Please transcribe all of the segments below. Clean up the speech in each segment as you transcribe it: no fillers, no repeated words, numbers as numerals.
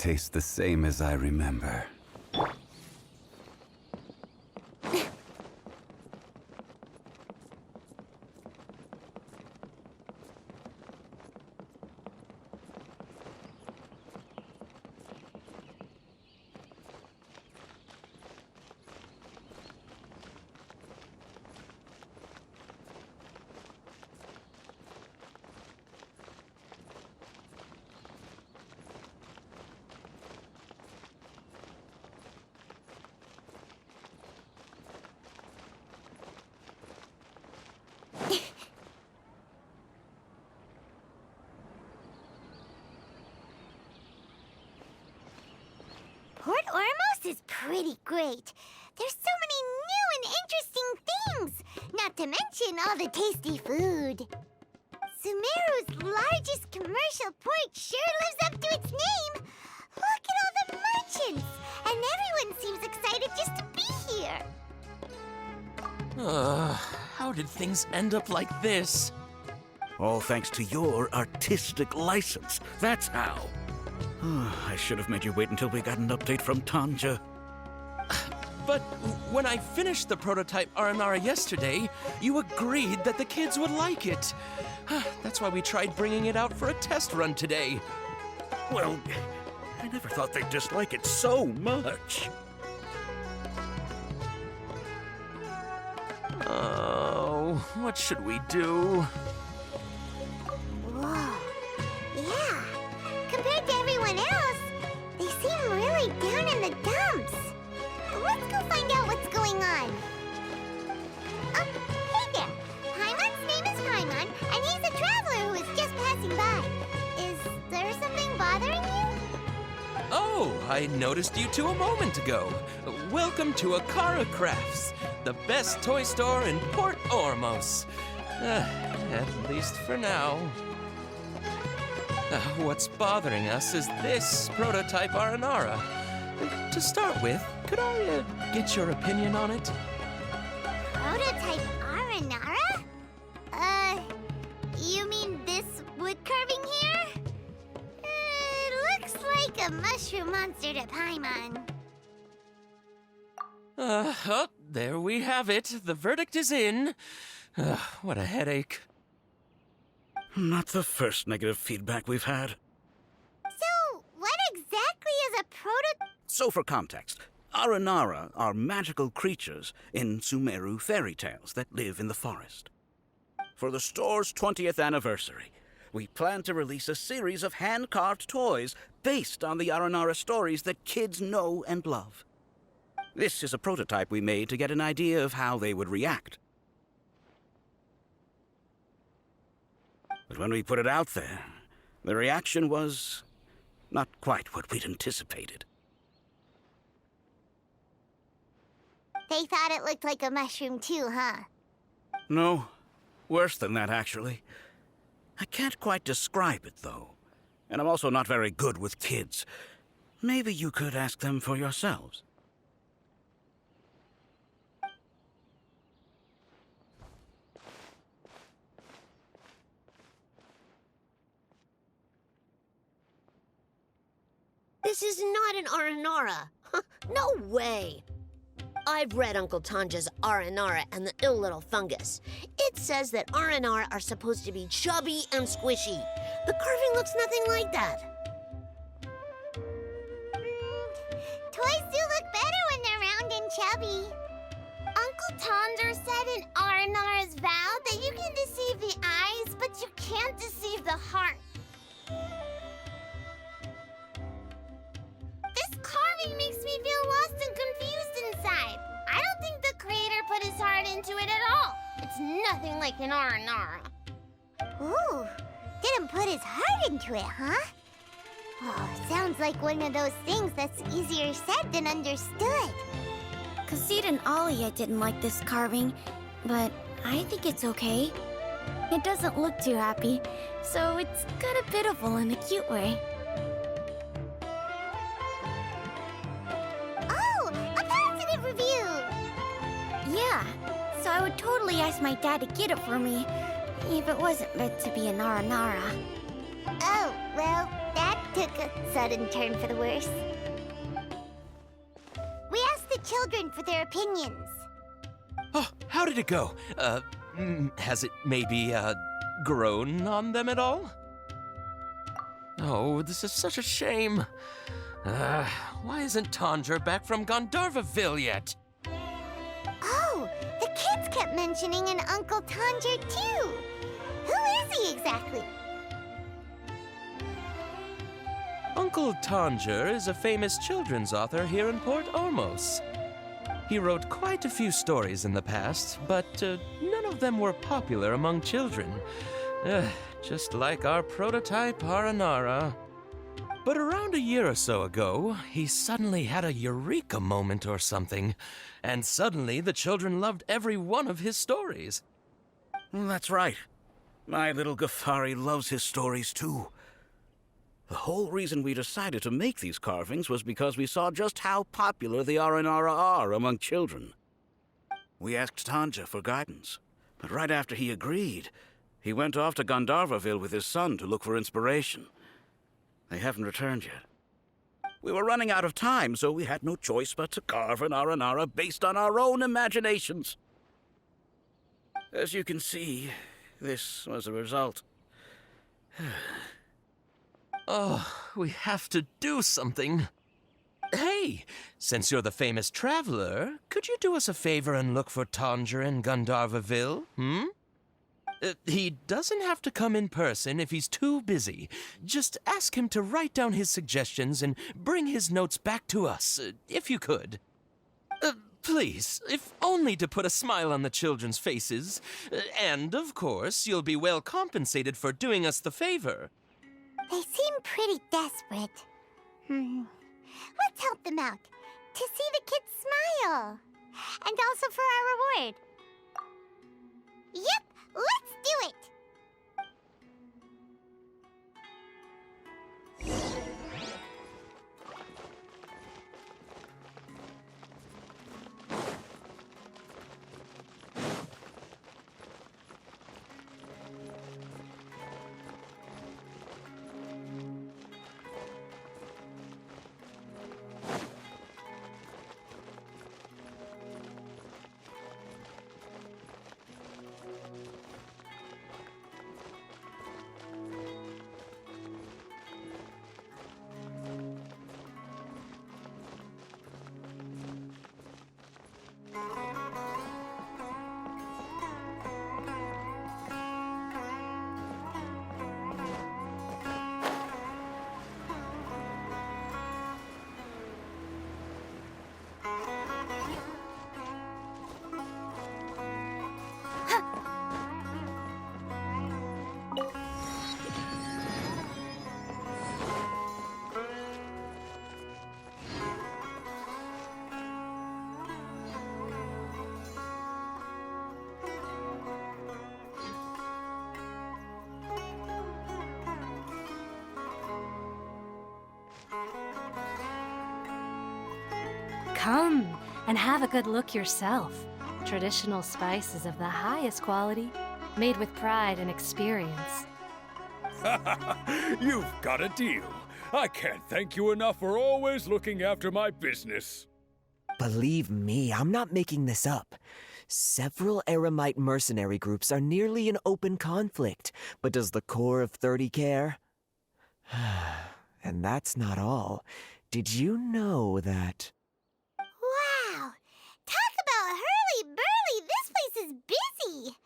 Tastes the same as I remember. Port Ormos is pretty great. There's so many new and interesting things, not to mention all the tasty food. Sumeru's largest commercial port sure lives up to its name. Look at all the merchants, and everyone seems excited just to be here. How did things end up like this? All thanks to your artistic license. That's how. I should have made you wait until we got an update from Tanja. But when I finished the prototype Aranara yesterday, you agreed that the kids would like it. That's why we tried bringing it out for a test run today. Well, I never thought they'd dislike it so much. Oh, what should we do? Whoa. Yeah. Compared to everyone else, they seem really down in the dumps. Let's go find out what's going on. Oh, hey there. Paimon's name is Paimon, and he's a traveler who is just passing by. Is there something bothering you? Oh, I noticed you two a moment ago. Welcome to Akara Crafts, the best toy store in Port Ormos. At least for now. What's bothering us is this prototype Aranara. To start with, could I get your opinion on it? Prototype Aranara? You mean this wood carving here? It looks like a mushroom monster to Paimon. Oh, there we have it. The verdict is in. What a headache. Not the first negative feedback we've had. So, what exactly is a prototype? So for context, Aranara are magical creatures in Sumeru fairy tales that live in the forest. For the store's 20th anniversary, we plan to release a series of hand-carved toys based on the Aranara stories that kids know and love. This is a prototype we made to get an idea of how they would react. But when we put it out there, the reaction was not quite what we'd anticipated. They thought it looked like a mushroom too, huh? No, worse than that, actually. I can't quite describe it, though. And I'm also not very good with kids. Maybe you could ask them for yourselves. This is not an Aranara. No way. I've read Uncle Tanja's Aranara and the Ill Little Fungus. It says that Aranara are supposed to be chubby and squishy. The carving looks nothing like that. Toys do look better when they're round and chubby. Uncle Tonder said in Aranara's vow that you can deceive the eyes, but you can't deceive the heart. This carving makes me feel lost and confused inside. I don't think the creator put his heart into it at all. It's nothing like an Aranara. Ooh, didn't put his heart into it, huh? Oh, sounds like one of those things that's easier said than understood. Conceit and Alia didn't like this carving, but I think it's okay. It doesn't look too happy, so it's kind of pitiful in a cute way. Oh, a positive review! Yeah, so I would totally ask my dad to get it for me, if it wasn't meant to be an Aranara. Oh, well, that took a sudden turn for the worse. We asked the children for their opinions. Oh, how did it go? Has it maybe, grown on them at all? Oh, this is such a shame. Why isn't Tondra back from Gandharvaville yet? Oh, the kids kept mentioning an Uncle Tanger, too. Who is he exactly? Uncle Tanger is a famous children's author here in Port Ormos. He wrote quite a few stories in the past, but none of them were popular among children. Just like our prototype Aranara. But around a year or so ago, he suddenly had a eureka moment or something, and suddenly the children loved every one of his stories. That's right. My little Ghaffari loves his stories too. The whole reason we decided to make these carvings was because we saw just how popular the Aranara are among children. We asked Tanja for guidance, but right after he agreed, he went off to Gandharvaville with his son to look for inspiration. They haven't returned yet. We were running out of time, so we had no choice but to carve an Aranara based on our own imaginations. As you can see, this was the result. Oh, we have to do something. Hey, since you're the famous traveler, could you do us a favor and look for Tanger in Gandharvaville, he doesn't have to come in person if he's too busy. Just ask him to write down his suggestions and bring his notes back to us, if you could. Please, if only to put a smile on the children's faces. And, of course, you'll be well compensated for doing us the favor. They seem pretty desperate. Let's help them out. To see the kids smile. And also for our reward. Yep, let's do it! Come and have a good look yourself. Traditional spices of the highest quality, made with pride and experience. You've got a deal. I can't thank you enough for always looking after my business. Believe me, I'm not making this up. Several Eremite mercenary groups are nearly in open conflict, but does the core of 30 care? And that's not all. Did you know that... Wow! Talk about hurly-burly! This place is busy!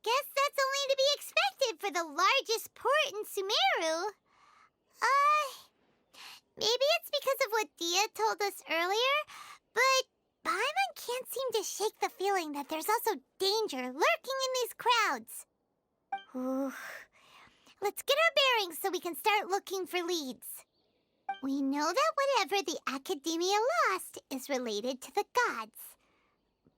Guess that's only to be expected for the largest port in Sumeru. Maybe it's because of what Dia told us earlier, but Paimon can't seem to shake the feeling that there's also danger lurking in these crowds. Ooh. Let's get our bearings so we can start looking for leads. We know that whatever the Academia lost is related to the gods.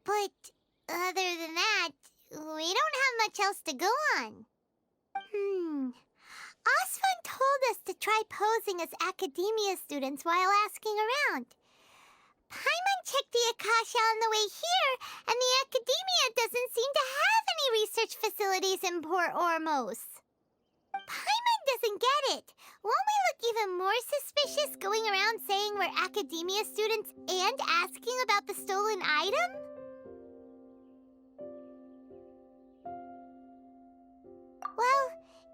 But other than that, we don't have much else to go on. Osfun told us to try posing as Academia students while asking around. Paimon checked the Akasha on the way here, and the Academia doesn't seem to have any research facilities in Port Ormos. Paimon doesn't get it. Won't we look even more suspicious going around saying we're academia students and asking about the stolen item? Well,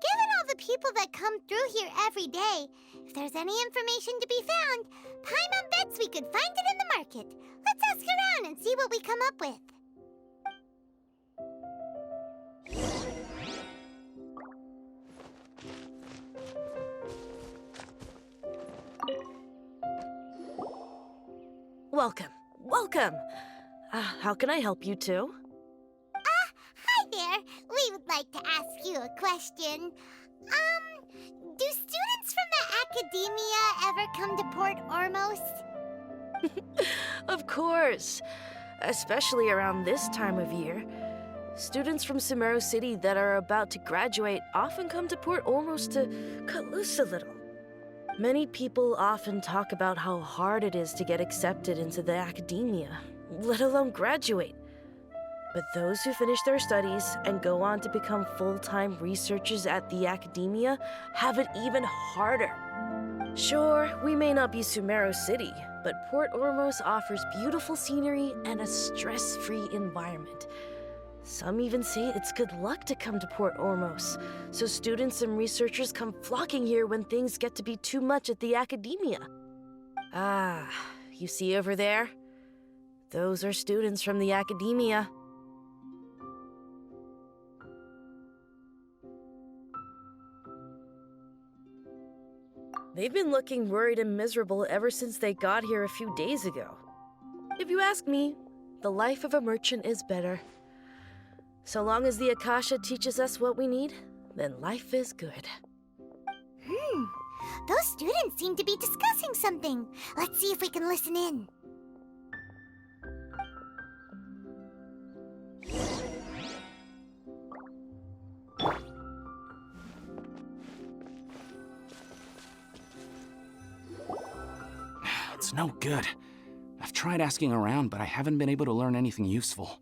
given all the people that come through here every day, if there's any information to be found, Paimon bets we could find it in the market. Let's ask around and see what we come up with. Welcome. Welcome. How can I help you too? Hi there. We would like to ask you a question. Do students from the academia ever come to Port Ormos? Of course. Especially around this time of year. Students from Sumeru City that are about to graduate often come to Port Ormos to cut loose a little. Many people often talk about how hard it is to get accepted into the academia, let alone graduate. But those who finish their studies and go on to become full-time researchers at the academia have it even harder. Sure, we may not be Sumeru City, but Port Ormos offers beautiful scenery and a stress-free environment. Some even say it's good luck to come to Port Ormos, so students and researchers come flocking here when things get to be too much at the academia. Ah, you see over there? Those are students from the academia. They've been looking worried and miserable ever since they got here a few days ago. If you ask me, the life of a merchant is better. So long as the Akasha teaches us what we need, then life is good. Those students seem to be discussing something. Let's see if we can listen in. It's no good. I've tried asking around, but I haven't been able to learn anything useful.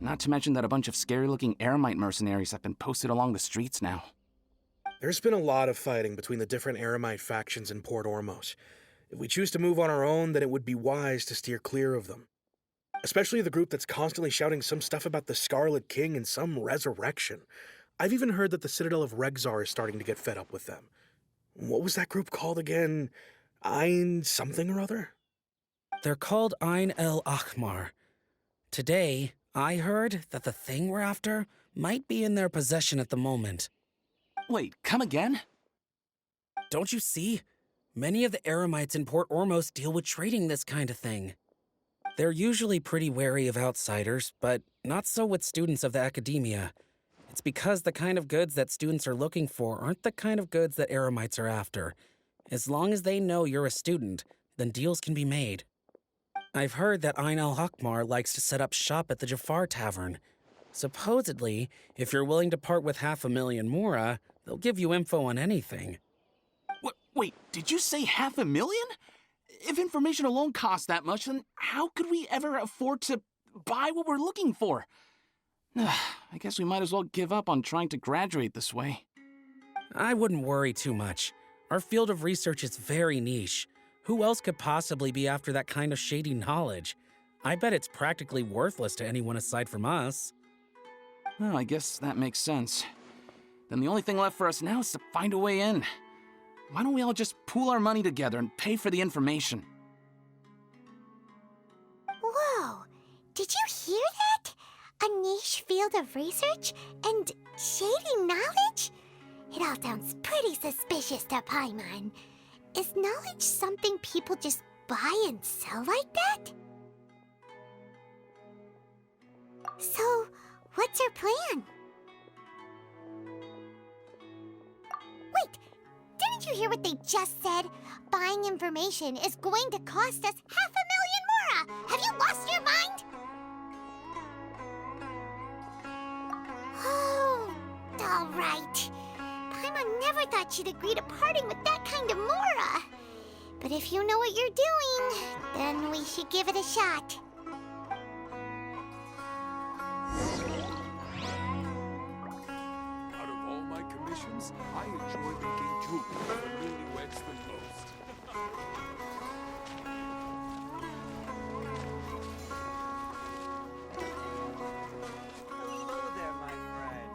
Not to mention that a bunch of scary-looking Eremite mercenaries have been posted along the streets now. There's been a lot of fighting between the different Eremite factions in Port Ormos. If we choose to move on our own, then it would be wise to steer clear of them. Especially the group that's constantly shouting some stuff about the Scarlet King and some resurrection. I've even heard that the Citadel of Regzar is starting to get fed up with them. What was that group called again? Ein something or other? They're called Ein El Akhmar. Today, I heard that the thing we're after might be in their possession at the moment. Wait, come again? Don't you see? Many of the Eremites in Port Ormos deal with trading this kind of thing. They're usually pretty wary of outsiders, but not so with students of the academia. It's because the kind of goods that students are looking for aren't the kind of goods that Eremites are after. As long as they know you're a student, then deals can be made. I've heard that Ein al-Hakmar likes to set up shop at the Jafar Tavern. Supposedly, if you're willing to part with 500,000 mora, they'll give you info on anything. Wait, did you say 500,000? If information alone costs that much, then how could we ever afford to buy what we're looking for? I guess we might as well give up on trying to graduate this way. I wouldn't worry too much. Our field of research is very niche. Who else could possibly be after that kind of shady knowledge? I bet it's practically worthless to anyone aside from us. Well, I guess that makes sense. Then the only thing left for us now is to find a way in. Why don't we all just pool our money together and pay for the information? Whoa! Did you hear that? A niche field of research and shady knowledge? It all sounds pretty suspicious to Paimon. Is knowledge something people just buy and sell like that? So, what's your plan? Wait, didn't you hear what they just said? Buying information is going to cost us 500,000 mora! Have you lost your mind? Oh, all right. Paimon never thought she'd agree to parting with that kind of mora. But if you know what you're doing, then we should give it a shot. Out of all my commissions, I enjoy making group for newlyweds the most. Hello there, my friend.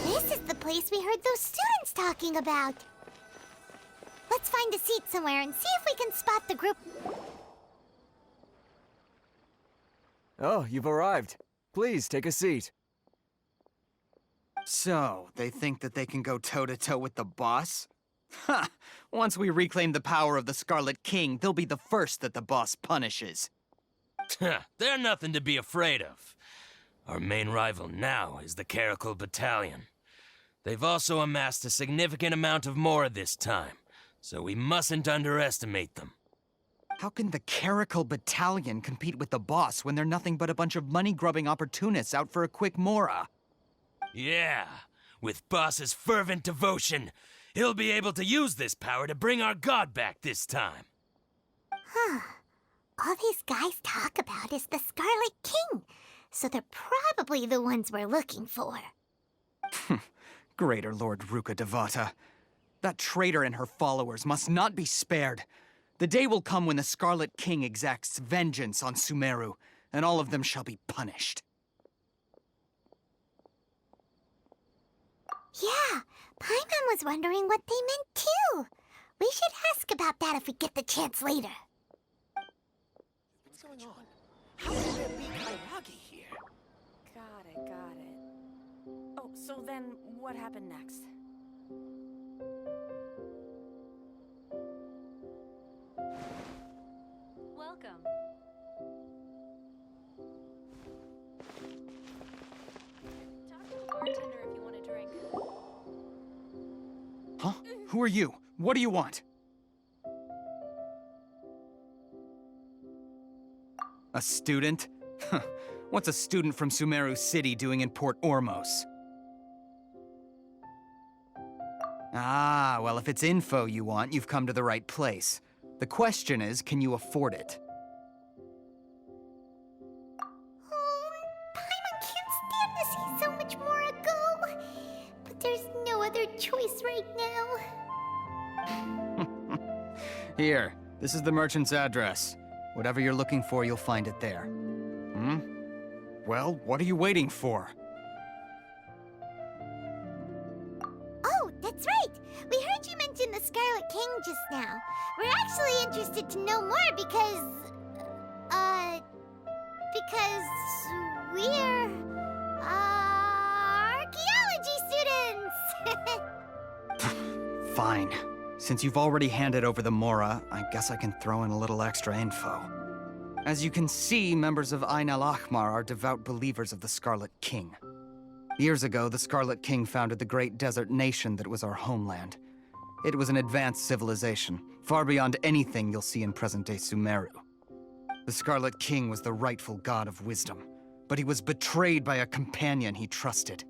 This is the place we heard those students talking about. Let's find a seat somewhere and see if we can spot the group. Oh, you've arrived. Please take a seat. So, they think that they can go toe-to-toe with the boss? Ha! Once we reclaim the power of the Scarlet King, they'll be the first that the boss punishes. They're nothing to be afraid of. Our main rival now is the Caracal Battalion. They've also amassed a significant amount of Mora this time, so we mustn't underestimate them. How can the Caracal Battalion compete with the boss when they're nothing but a bunch of money-grubbing opportunists out for a quick Mora? Yeah, with Boss's fervent devotion, he'll be able to use this power to bring our god back this time. Huh. All these guys talk about is the Scarlet King, so they're probably the ones we're looking for. Greater Lord Ruka Devata. That traitor and her followers must not be spared. The day will come when the Scarlet King exacts vengeance on Sumeru, and all of them shall be punished. Yeah, Paimon was wondering what they meant too. We should ask about that if we get the chance later. What's going on? How can there be Kairagi here? Got it. Oh, so then what happened next? Welcome. Talk to the bartender if you want a drink. Huh? Who are you? What do you want? A student? What's a student from Sumeru City doing in Port Ormos? Ah, well, if it's info you want, you've come to the right place. The question is, can you afford it? Oh, Paimon can't stand to see so much more go. But there's no other choice right now. Here, this is the merchant's address. Whatever you're looking for, you'll find it there. Well, what are you waiting for? Oh, that's right. We heard you mention the Scarlet King just now. We're actually interested to know more because we're, archaeology students! Fine. Since you've already handed over the Mora, I guess I can throw in a little extra info. As you can see, members of Ain al-Ahmar are devout believers of the Scarlet King. Years ago, the Scarlet King founded the great desert nation that was our homeland. It was an advanced civilization, far beyond anything you'll see in present-day Sumeru. The Scarlet King was the rightful god of wisdom, but he was betrayed by a companion he trusted.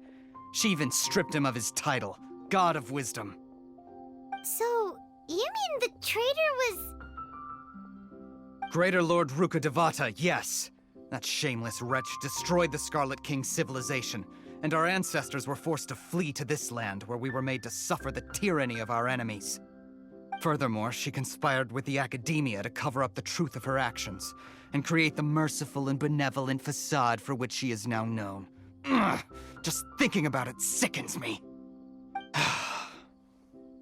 She even stripped him of his title, God of Wisdom. So, you mean the traitor was... Greater Lord Ruka Devata, yes. That shameless wretch destroyed the Scarlet King's civilization, and our ancestors were forced to flee to this land where we were made to suffer the tyranny of our enemies. Furthermore, she conspired with the academia to cover up the truth of her actions, and create the merciful and benevolent facade for which she is now known. Ugh, just thinking about it sickens me.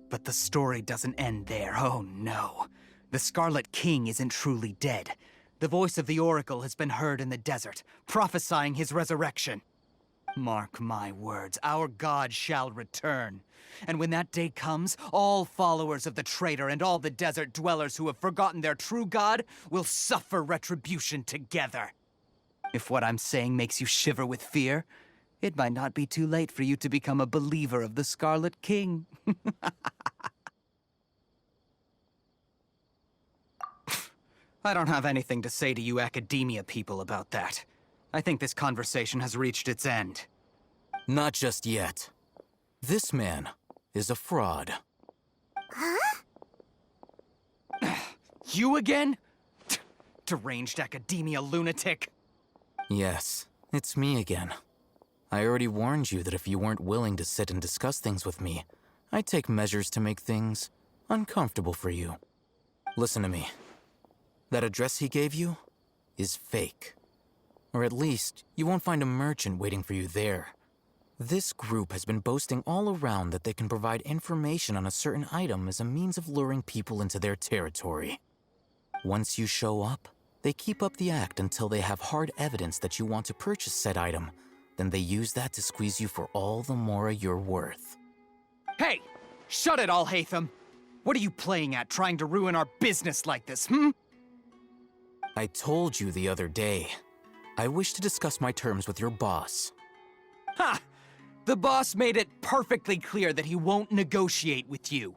But the story doesn't end there, oh no. The Scarlet King isn't truly dead. The voice of the Oracle has been heard in the desert, prophesying his resurrection. Mark my words, our god shall return. And when that day comes, all followers of the traitor and all the desert dwellers who have forgotten their true god will suffer retribution together. If what I'm saying makes you shiver with fear, it might not be too late for you to become a believer of the Scarlet King. I don't have anything to say to you academia people about that. I think this conversation has reached its end. Not just yet. This man is a fraud. Huh? You again? Deranged academia lunatic. Yes, it's me again. I already warned you that if you weren't willing to sit and discuss things with me, I'd take measures to make things uncomfortable for you. Listen to me. That address he gave you is fake. Or at least, you won't find a merchant waiting for you there. This group has been boasting all around that they can provide information on a certain item as a means of luring people into their territory. Once you show up, they keep up the act until they have hard evidence that you want to purchase said item. Then they use that to squeeze you for all the more you're worth. Hey! Shut it all, Hatham! What are you playing at, trying to ruin our business like this, hmm? I told you the other day. I wish to discuss my terms with your boss. Ha! The boss made it perfectly clear that he won't negotiate with you.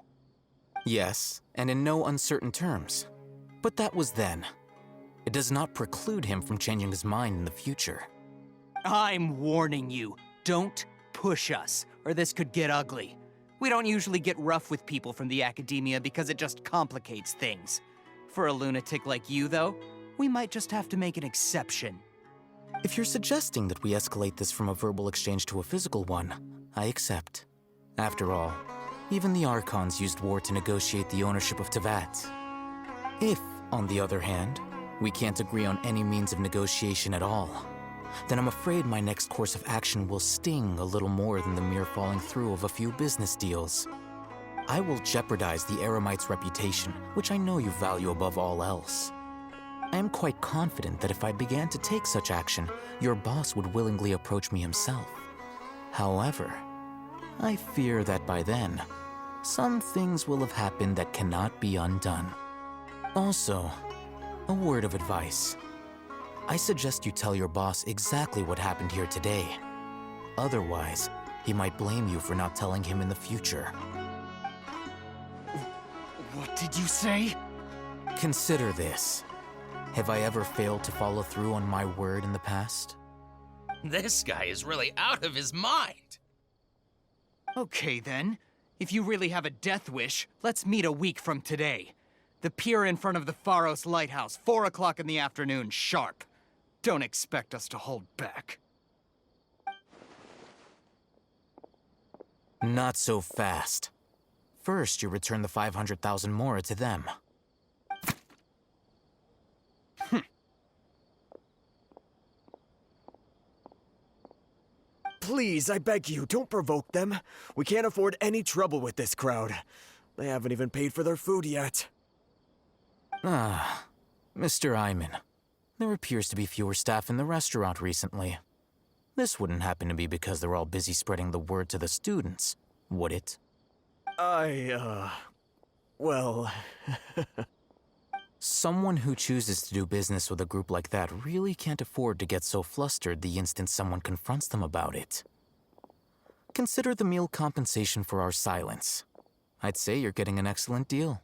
Yes, and in no uncertain terms. But that was then. It does not preclude him from changing his mind in the future. I'm warning you, don't push us, or this could get ugly. We don't usually get rough with people from the academia because it just complicates things. For a lunatic like you, though, we might just have to make an exception. If you're suggesting that we escalate this from a verbal exchange to a physical one, I accept. After all, even the Archons used war to negotiate the ownership of Tevat. If, on the other hand, we can't agree on any means of negotiation at all, then I'm afraid my next course of action will sting a little more than the mere falling through of a few business deals. I will jeopardize the Eremites' reputation, which I know you value above all else. I am quite confident that if I began to take such action, your boss would willingly approach me himself. However, I fear that by then, some things will have happened that cannot be undone. Also, a word of advice. I suggest you tell your boss exactly what happened here today. Otherwise, he might blame you for not telling him in the future. What did you say? Consider this. Have I ever failed to follow through on my word in the past? This guy is really out of his mind. Okay then. If you really have a death wish, let's meet a week from today. The pier in front of the Pharos Lighthouse, 4 o'clock in the afternoon, sharp. Don't expect us to hold back. Not so fast. First, you return the 500,000 mora to them. Please, I beg you, don't provoke them. We can't afford any trouble with this crowd. They haven't even paid for their food yet. Ah, Mr. Iman. There appears to be fewer staff in the restaurant recently. This wouldn't happen to be because they're all busy spreading the word to the students, would it? Well... Someone who chooses to do business with a group like that really can't afford to get so flustered the instant someone confronts them about it. Consider the meal compensation for our silence. I'd say you're getting an excellent deal.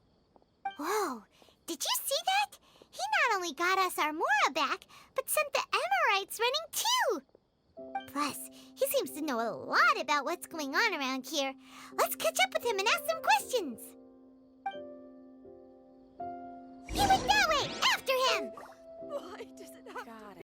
Whoa, did you see that? He not only got us our Mora back, but sent the Emirites running too! Plus, he seems to know a lot about what's going on around here. Let's catch up with him and ask some questions. He went that way! After him! What?